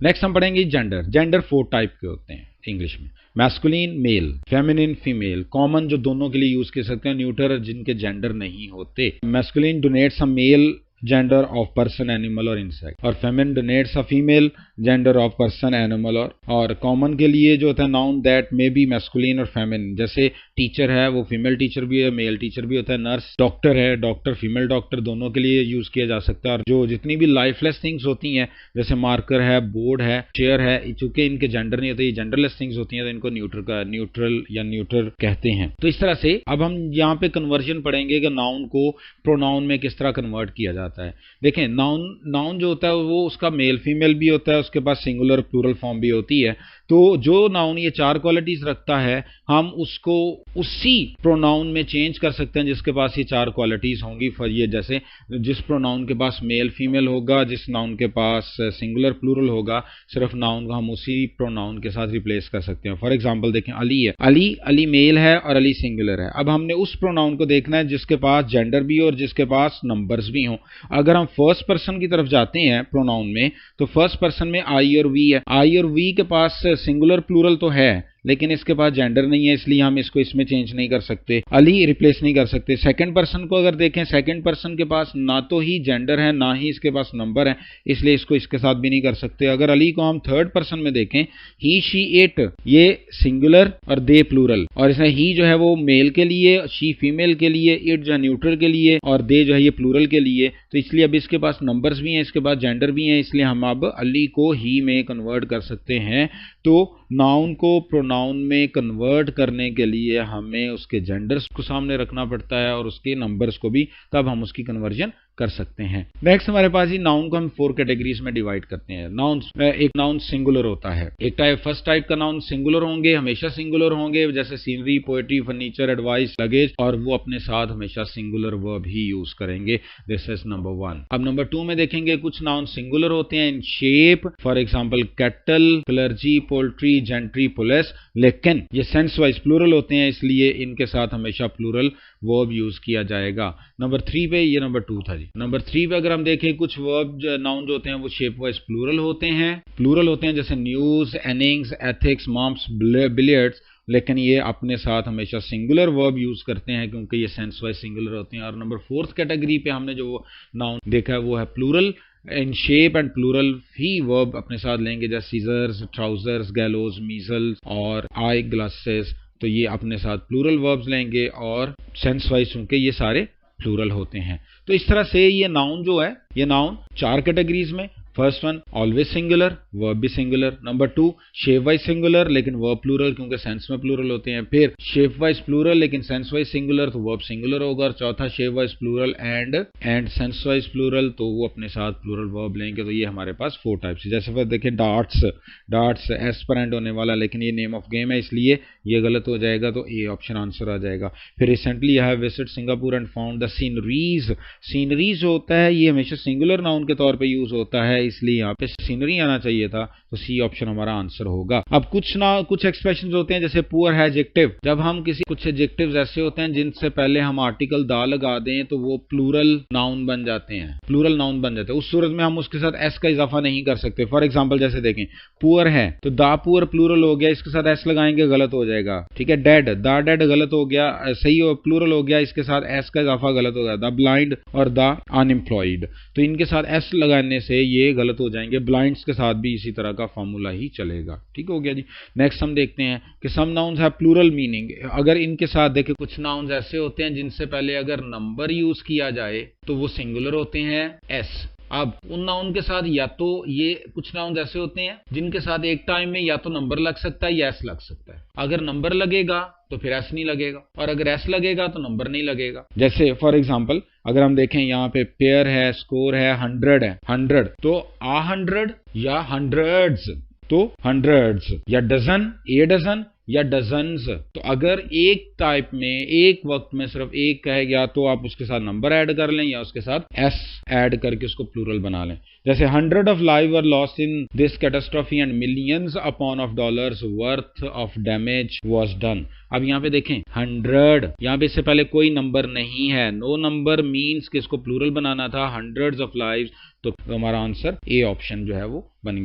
Next हम पढ़ेंगे gender. Gender 4 type के होते हैं इंग्लिश में, masculine male, feminine female, common जो दोनों के लिए यूज कर सकते हैं, न्यूट्रल जिनके जेंडर नहीं होते। Masculine denotes a male gender of person animal और इंसेक्ट, और feminine denotes a female gender of person animal और कॉमन के लिए जो होता है noun that may be masculine और फेमिनिन, जैसे टीचर है वो फीमेल टीचर भी है, मेल टीचर भी होता है, नर्स डॉक्टर है, डॉक्टर फीमेल डॉक्टर, दोनों के लिए यूज किया जा सकता है। और जो जितनी भी लाइफलेस थिंग्स होती हैं जैसे मार्कर है, बोर्ड है, चेयर है, चूंकि इनके जेंडर नहीं होते, ये जेंडरलेस थिंग्स होती हैं, तो इनको न्यूट्रल या न्यूट्रल कहते हैं। तो इस तरह से अब हम यहाँ पे कन्वर्जन पढ़ेंगे कि नाउन को प्रोनाउन में किस तरह कन्वर्ट किया जाता है। देखें नाउन जो होता है वो उसका मेल फीमेल भी होता है, उसके पास सिंगुलर प्लूरल फॉर्म भी होती है। तो जो नाउन ये 4 क्वालिटीज रखता है हम उसको उसी प्रोनाउन में चेंज कर सकते हैं जिसके पास ये 4 क्वालिटीज होंगी। ये जैसे जिस प्रोनाउन के पास मेल फीमेल होगा, जिस नाउन के पास सिंगुलर प्लूरल होगा, सिर्फ नाउन को हम उसी प्रोनाउन के साथ रिप्लेस कर सकते हैं। फॉर एग्जांपल देखें अली है, अली मेल है और अली सिंगुलर है। अब हमने उस प्रोनाउन को देखना है जिसके पास जेंडर भी हो और जिसके पास नंबर्स भी हों। अगर हम फर्स्ट पर्सन की तरफ जाते हैं प्रोनाउन में, तो फर्स्ट पर्सन में आई और वी है। आई और वी के पास सिंगुलर प्लूरल तो है लेकिन इसके पास जेंडर नहीं है, इसलिए हम इसको इसमें चेंज नहीं कर सकते, अली रिप्लेस नहीं कर सकते। सेकंड पर्सन को अगर देखें, सेकंड पर्सन के पास ना तो ही जेंडर है ना ही इसके पास नंबर है, इसलिए इसको इसके साथ भी नहीं कर सकते। अगर अली को हम थर्ड पर्सन में देखें, ही शी इट, ये सिंगुलर और दे प्लूरल, और इसमें ही जो है वो मेल के लिए, शी फीमेल के लिए, इट जो है न्यूट्रल के लिए और दे जो है ये प्लूरल के लिए। तो इसलिए अब इसके पास नंबर्स भी हैं, इसके पास जेंडर भी हैं, इसलिए हम अब अली को ही में कन्वर्ट कर सकते हैं। तो नाउन को प्रोनाउन में कन्वर्ट करने के लिए हमें उसके जेंडर्स को सामने रखना पड़ता है और उसके नंबर्स को भी, तब हम उसकी कन्वर्जन कर सकते हैं। नेक्स्ट हमारे पास ही नाउन को हम 4 कैटेगरीज में डिवाइड करते हैं। नाउन, एक नाउन सिंगुलर होता है, एक टाइप फर्स्ट टाइप का नाउन सिंगुलर होंगे, हमेशा सिंगुलर होंगे, जैसे scenery, poetry, furniture, advice, luggage, और वो अपने साथ हमेशा सिंगुलर वर्ब ही यूज करेंगे। This is number 1। अब नंबर 2 में देखेंगे कुछ नाउन सिंगुलर होते हैं in shape, for example cattle, clergy, poultry, gentry, police, लेकिन ये सेंस वाइज प्लूरल होते हैं, इसलिए इनके साथ हमेशा प्लूरल वर्ब यूज किया जाएगा। नंबर 3 पे, ये नंबर 2 था जी। नंबर 3 पे अगर हम देखें कुछ वर्ब नाउन जो होते हैं वो शेप वाइज प्लूरल होते हैं, जैसे न्यूज, एनिंग्स, एथिक्स, मॉम्स, बिलियर्ड्स, लेकिन ये अपने साथ हमेशा सिंगुलर वर्ब यूज करते हैं क्योंकि ये सेंस वाइज सिंगुलर होते हैं। और नंबर 4th कैटेगरी पे हमने जो नाउन देखा है वो है plural in shape and plural ही वर्ब अपने साथ लेंगे, जैसे सीजर्स, ट्राउजर्स, गैलोज, मीजल्स और आई ग्लासेस, तो ये अपने साथ प्लूरल वर्ब्स लेंगे और सेंस वाइज चूंकि ये सारे प्लूरल होते हैं। तो इस तरह से ये नाउन जो है, ये नाउन 4 कैटेगरीज में, first one always singular, verb भी सिंगुलर। नंबर 2 शेप वाइज सिंगुलर लेकिन वर्ब प्लूरल क्योंकि सेंस में प्लूरल होते हैं। फिर शेप वाइज प्लूरल लेकिन सेंस वाइज सिंगुलर, तो वर्ब सिंगुलर होगा। और चौथा shape wise plural and sense wise plural, तो वो अपने साथ प्लूरल वर्ब लेंगे। तो ये हमारे पास 4 टाइप्स है। जैसे फिर देखिए डार्ट्स एस पर एंड होने वाला, लेकिन ये नेम ऑफ गेम है इसलिए ये गलत हो जाएगा, तो ए ऑप्शन आंसर आ जाएगा। फिर recently I have visited Singapore and found the sceneries जो होता है ये हमेशा सिंगुलर नाउन के तौर पर यूज होता है, इसलिए यहाँ पे सीनरी आना चाहिए था, तो सी ऑप्शन हमारा आंसर होगा। अब कुछ एक्सप्रेशंस होते हैं जैसे पुअर है एडजेक्टिव, जब हम कुछ एडजेक्टिव्स ऐसे होते हैं जिनसे पहले हम आर्टिकल दा लगा दें तो वो प्लूरल नाउन बन जाते हैं, उस सूरत में हम उसके साथ एस का इजाफा नहीं कर सकते। फॉर एग्जाम्पल जैसे देखें पुअर है तो दा पुअर प्लूरल हो गया, इसके साथ एस लगाएंगे गलत हो जाएगा, ठीक है। डेड, दा डेड गलत हो गया, सही हो प्लूरल हो गया, इसके साथ एस का इजाफा गलत हो गया। द ब्लाइंड और द अनएम्प्लॉयड, तो इनके साथ एस लगाने से ये गलत हो जाएंगे। ब्लाइंड्स के साथ भी इसी तरह का फॉर्मूला ही चलेगा, ठीक हो गया जी। नेक्स्ट हम देखते हैं कि some nouns have plural meaning, अगर इनके साथ देखिए कुछ नाउन्स ऐसे होते हैं जिनसे पहले अगर नंबर यूज किया जाए तो वो सिंगुलर होते हैं एस। अब उन नाउन के साथ या तो ये कुछ नाउन ऐसे होते हैं जिनके साथ एक टाइम में या तो नंबर लग सकता है या एस लग सकता है। अगर नंबर लगेगा तो फिर एस नहीं लगेगा और अगर एस लगेगा तो नंबर नहीं लगेगा। जैसे फॉर एग्जांपल अगर हम देखें यहाँ पे पेयर है, स्कोर है, 100 है, 100 तो आ 100 या हंड्रेड्स, तो हंड्रेड्स, या डजन, ए डजन या डजन्स। तो अगर एक टाइप में एक वक्त में सिर्फ एक कहे गया तो आप उसके साथ नंबर ऐड कर लें या उसके साथ एस ऐड करके उसको प्लूरल बना लें। जैसे 100 of lives were lost in this catastrophe and millions upon of dollars worth of damage was done। अब यहाँ पे देखें 100, यहाँ पे इससे पहले कोई नंबर नहीं है, नो नंबर मीन्स कि इसको प्लूरल बनाना था, hundreds of lives, तो हमारा आंसर ए ऑप्शन जो है वो बन